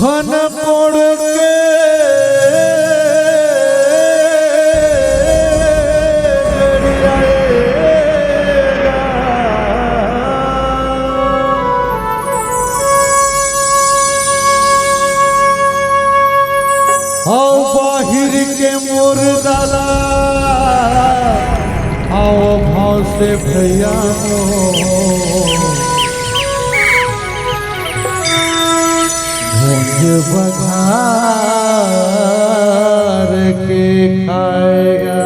खन कोड़ के आओ बाहिर के मुर्दाला आओ भाव से भैया भुंज बघार के खाएगा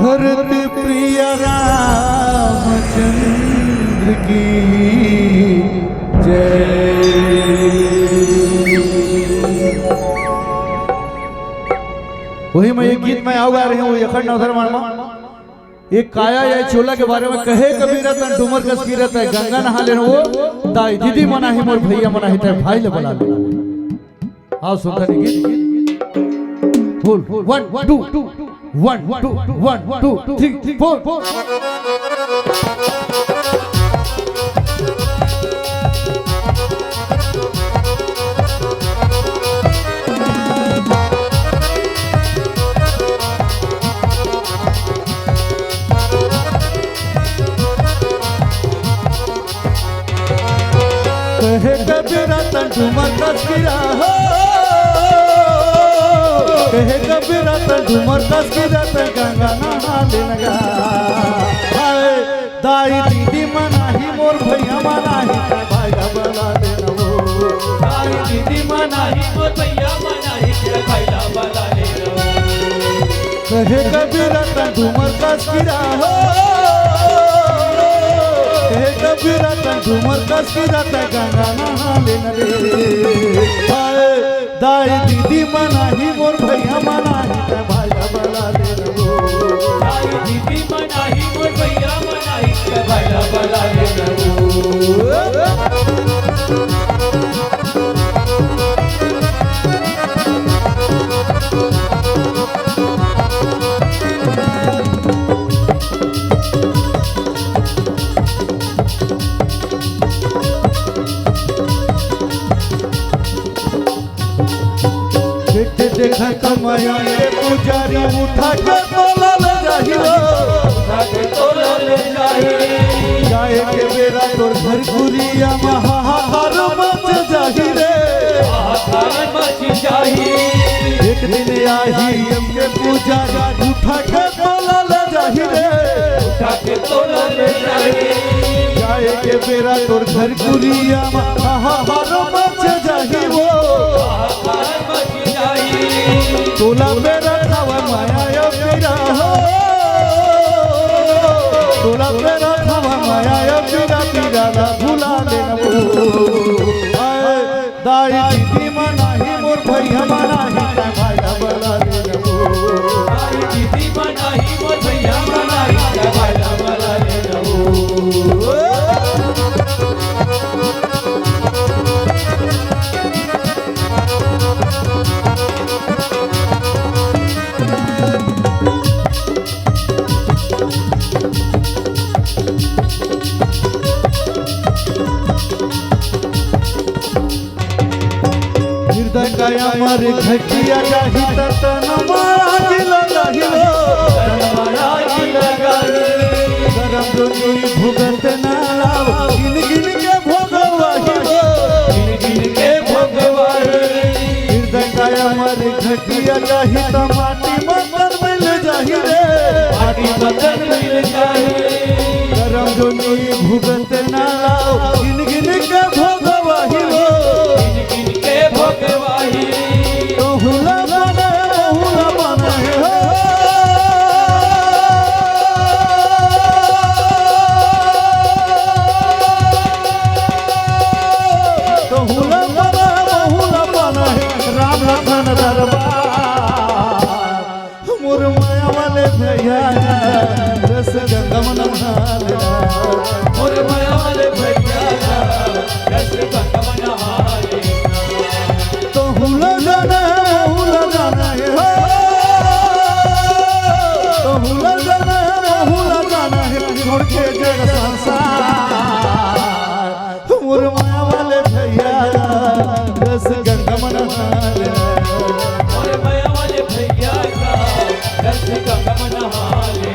धरती प्रिय रामचंद्र की जय। वही मैं एक गीत में आऊगा रही हूँ यखंड नवधर मारमा एक काया या चोला के बारे में कहे कबीरा तन डुमर कस की रहता है गंगा नहा लेना वो ताई दीदी मना ही मोर भैया मना ही तेरे भाई ले बुला ले। आओ सुनता नहीं गीत बोल 1 2 1 2 1 2 3 4 कहे कबीरा तन डुमर कस की रहा कहे कबीरा तन डुमर कस की रहता गंगा नहा लेगा दाई दीदी मना ही मोर भैया मना ही भाईला बला लेना वो दाई दीदी मना ही मोर भैया मना ही भाईला बला लेना कहे कबीरा तन डुमर कस की रहा कहे कबीरा तन डुमर कस की रहता गंगा नहा लेना रे दाई दीदी मना ही मोर भैया मना ही भाईला बला लेना वो दाई दीदी मना ही मोर भैया मना ही भाईला बला लेना देखा कमाया रे पुजारी उठा के तोला ले जाहिरो उठा के तोला ले जाही जाए के बेरा तोर घर गुरिया महाहार मच जाही रे महाहार मच जाही एक दिन आही हमके पुजारी उठा के तोला ले जाही रे उठा के तोला ले जाही जाए के बेरा तोर घर गुरिया महाहार मच जाही वो महाहार मच जाही तोला मेरा खावा माया यो पीरा हो तोला मेरा खावा माया यो पीरा पीरा ला भुला देना वो दाई दीदी मना ही मोर भैया मना ही भाईला बला देना वो दाई दीदी मना ही मोर भैया मना ही भाईला बला लेना वो गया मर घटिया जाही तन महाराज लगाही गरम दुनी भुगत नाव गिन गिन के भोगवाही गिन के भोगवाही हृदय गया मर घटिया जाही त माटी मदन मिल जाही रे माटी मदन मिल जाही गरम दुनी भुगत नाव गिन गिन के भोगवाही गिन के भोगवाही हुला बने हो तो हुला बने राम लखन दरबार मोर माया वाले भैया रस गंगम नहाले मोर माया वाले भैया रस गंगम नहाले तो हुला जाना हो तो हुला जाना छोड़ के जग संसार मोर माया वाले भैया रस गंगा मन हाले और माया वाले भैया का रस गंगा मन हाले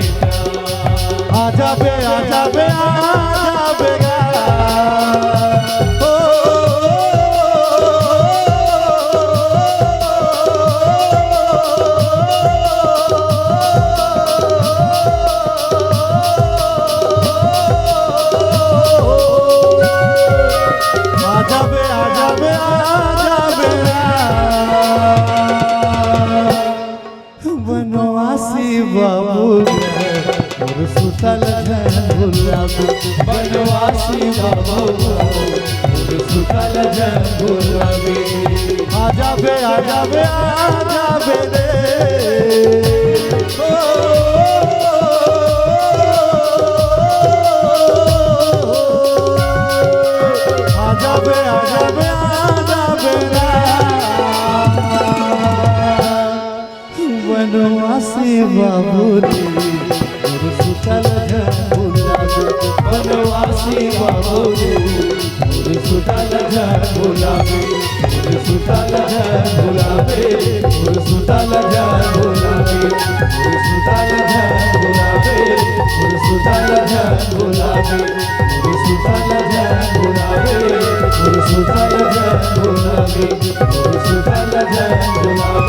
आजा बे आजा बे आजा बेगा बनवासी बाबू और सुतल गुलाबी बनवासी बाबू और सुतल गुलाबी आजा बे रे आजा बे बनवासी बाबू और सुतल गुलाबी बनवासी बाबू और सुतल गुलाबी और सुतल गुलाबी और सुतल गुलाबी और सुतल गुलाबी और सुतल गुलाबी और सुतल गुलाबी और सुतल गुलाबी और सुतल गुलाबी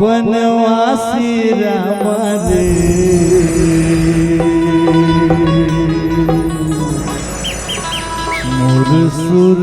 बनवासी राम रे मोर सुर